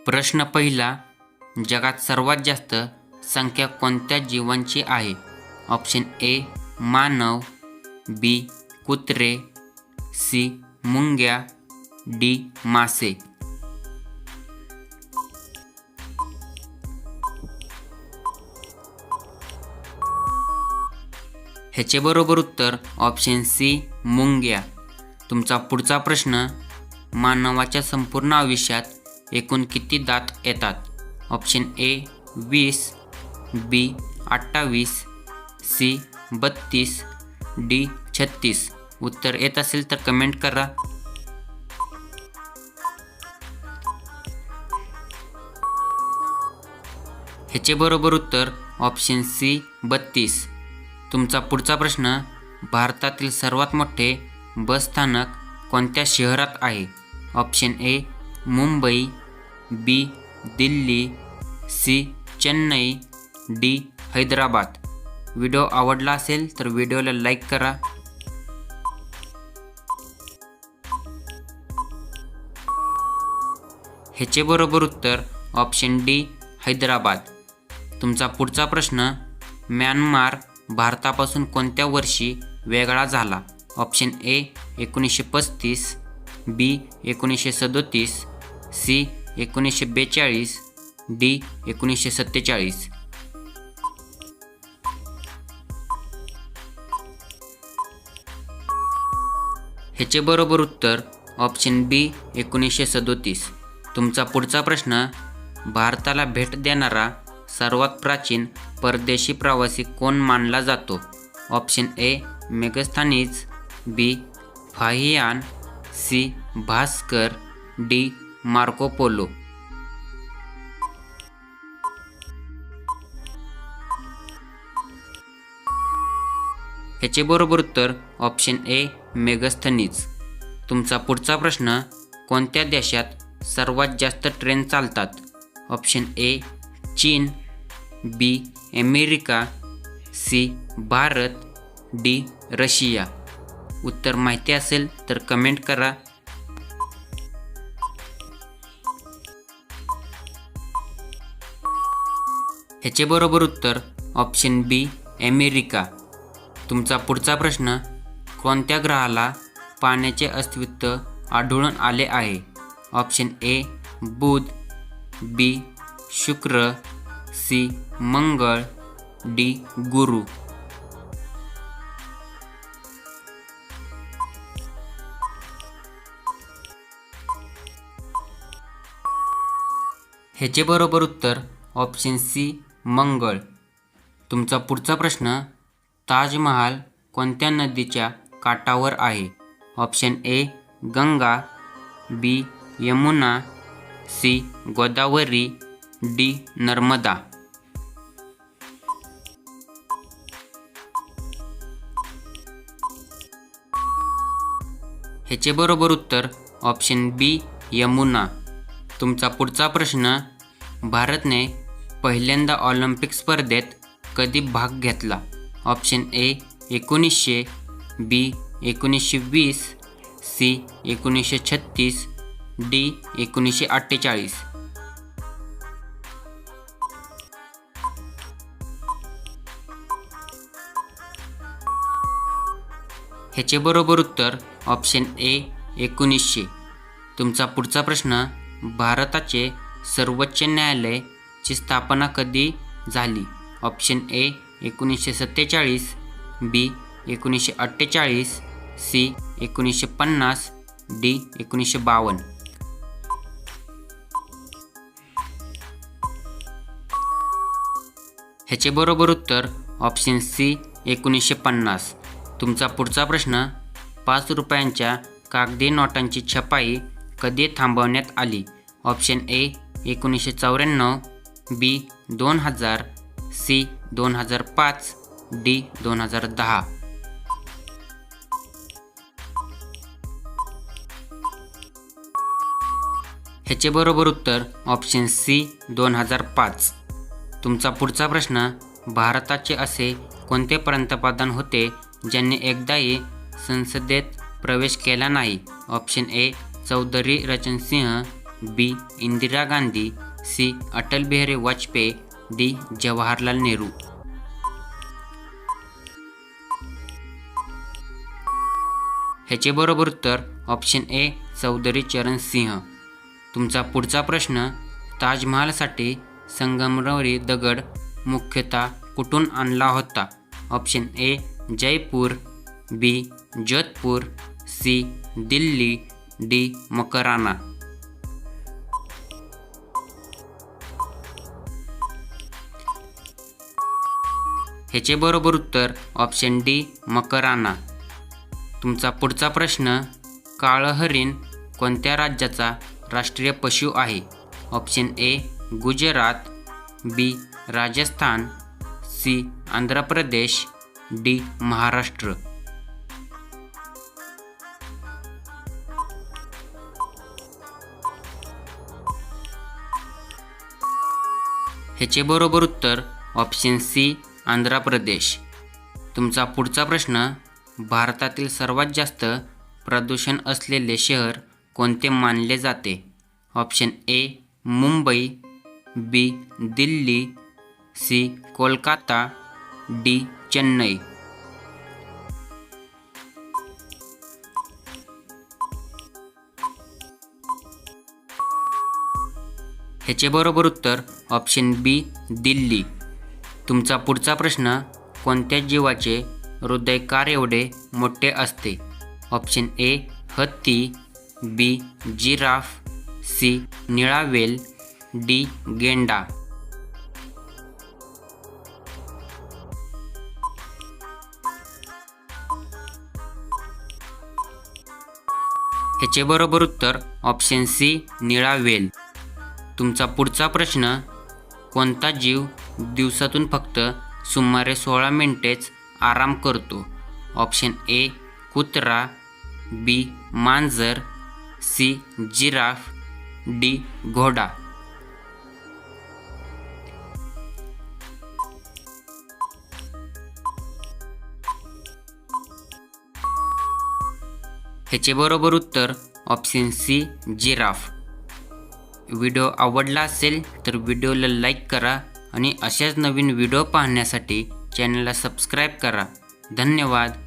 प्रश्न पहिला, जगात सर्वात जास्त संख्या कोणत्या जीवांची आहे? ऑप्शन ए मानव, बी कुत्रे, सी मुंग्या, डी मासे. ह्याचे बरोबर उत्तर ऑप्शन सी मुंग्या. तुमचा पुढचा प्रश्न, मानवाच्या संपूर्ण आयुष्यात एकूण किती दात येतात? Option A 20, B 28, C 32, D 36. उत्तर येत असेल तर कमेंट करा. ह्याचे बरोबर उत्तर ऑप्शन सी 32. तुमचा पुढचा प्रश्न, भारतातील सर्वात मोठे बस स्थानक कोणत्या शहरात आहे? Option A Mumbai, B Delhi, C Chennai, D Hyderabad. Video आवडला असेल तर व्हिडिओला लाईक करा. ह्याचे बरोबर उत्तर ऑप्शन डी हैदराबाद. तुमचा पुढचा प्रश्न, म्यानमार भारतापासून कोणत्या वर्षी वेगळा झाला? Option A 1935, B 1937, C 1942, D 1947. ह्याचे बरोबर उत्तर ऑप्शन बी 1937. तुमचा पुढचा प्रश्न, भारताला भेट देणारा सर्वात प्राचीन परदेशी प्रवासी कोण मानला जातो? Option A Megasthenes, B Faxian, C Bhaskar, D Marco Polo. ह्याचे बरोबर उत्तर ऑप्शन ए मेगस्थनीज. तुमचा पुढचा प्रश्न, कोणत्या देशात सर्वात जास्त ट्रेन चालतात? ऑप्शन ए चीन, B America, C Bharat, D Russia. उत्तर माहिती असेल तर कमेंट करा. ह्याचे बरोबर उत्तर ऑप्शन बी अमेरिका. तुमचा पुढचा प्रश्न, कोणत्या ग्रहाला पाण्याचे अस्तित्व आढळून आले आहे? ऑप्शन ए बुध, बी शुक्र, सी मंगळ, डी गुरु. ह्याचे बरोबर उत्तर ऑप्शन सी मंगळ. तुमचा पुढचा प्रश्न, ताजमहाल कोणत्या नदीच्या काठावर आहे? Option A Ganga, B Yamuna, C Godavari, D Narmada. ह्याचे बरोबर उत्तर ऑप्शन बी यमुना. तुमचा पुढचा प्रश्न, भारतने पहिल्यांदा ऑलिम्पिक स्पर्धेत कधी भाग घेतला? Option A 1900, B 1920, C 1936, D 1948. ह्याचे बरोबर उत्तर ऑप्शन ए 1900. तुमचा पुढचा प्रश्न, भारताचे सर्वोच्च न्यायालयाची स्थापना कधी झाली? Option A 1947, B 1948, C 1950, D 1952. ह्याचे बरोबर उत्तर ऑप्शन सी 1950. तुमचा पुढचा प्रश्न, 5 रुपयांच्या कागदी नोटांची छपाई कधी थांबवण्यात आली? Option A 1994, B 2000, C 2005, D 2010. ह्याचे बरोबर उत्तर ऑप्शन सी 2005. तुमचा पुढचा प्रश्न, भारताचे असे कोणते पंतप्रधान होते ज्यांनी एकदाही संसदेत प्रवेश केला नाही? Option A Chaudhary Ranjit Singh, B Indira Gandhi, C Atal Bihari Vajpayee, D Jawaharlal Nehru. ह्याचे बरोबर उत्तर ऑप्शन ए चौधरी चरण सिंह. तुमचा पुढचा प्रश्न, ताजमहालसाठी संगमरवरी दगड मुख्यतः कुठून आणला होता? Option A Jaipur, B Jodhpur, C Delhi, D Makrana. ह्याचे बरोबर उत्तर ऑप्शन डी मकराना. तुमचा पुढचा प्रश्न, काळं हरिण कोणत्या राज्याचा राष्ट्रीय पशु आहे? Option A Gujarat, B Rajasthan, C Andhra Pradesh, D Maharashtra. ह्याचे बरोबर उत्तर ऑप्शन सी आंध्र प्रदेश. तुमचा पुढचा प्रश्न, भारतातील सर्वात जास्त प्रदूषण असलेले शहर कोणते मानले जाते? Option A Mumbai, B Delhi, C Kolkata, D Chennai. ह्याचे बरोबर उत्तर ऑप्शन बी दिल्ली. तुमचा पुढचा प्रश्न, कोणत्या जीवाचे हृदय कार एवढे मोठे असते? ऑप्शन ए हत्ती, बी जिराफ, सी निळा व्हेल, डी गेंडा. ह्याचे बरोबर उत्तर ऑप्शन सी निळा व्हेल. तुमचा पुढचा प्रश्न, कोणता जीव दिवसातून फक्त सुमारे 16 मिनिटेच आराम करतो? ऑप्शन ए कुत्रा, बी मांजर, सी जिराफ, डी घोडा. ह्याचे बरोबर उत्तर ऑप्शन सी जिराफ. व्हिडिओ आवडला असेल तर व्हिडिओला लाईक करा आणि अशाच नवीन व्हिडिओ पाहण्यासाठी चॅनलला सबस्क्राईब करा. धन्यवाद.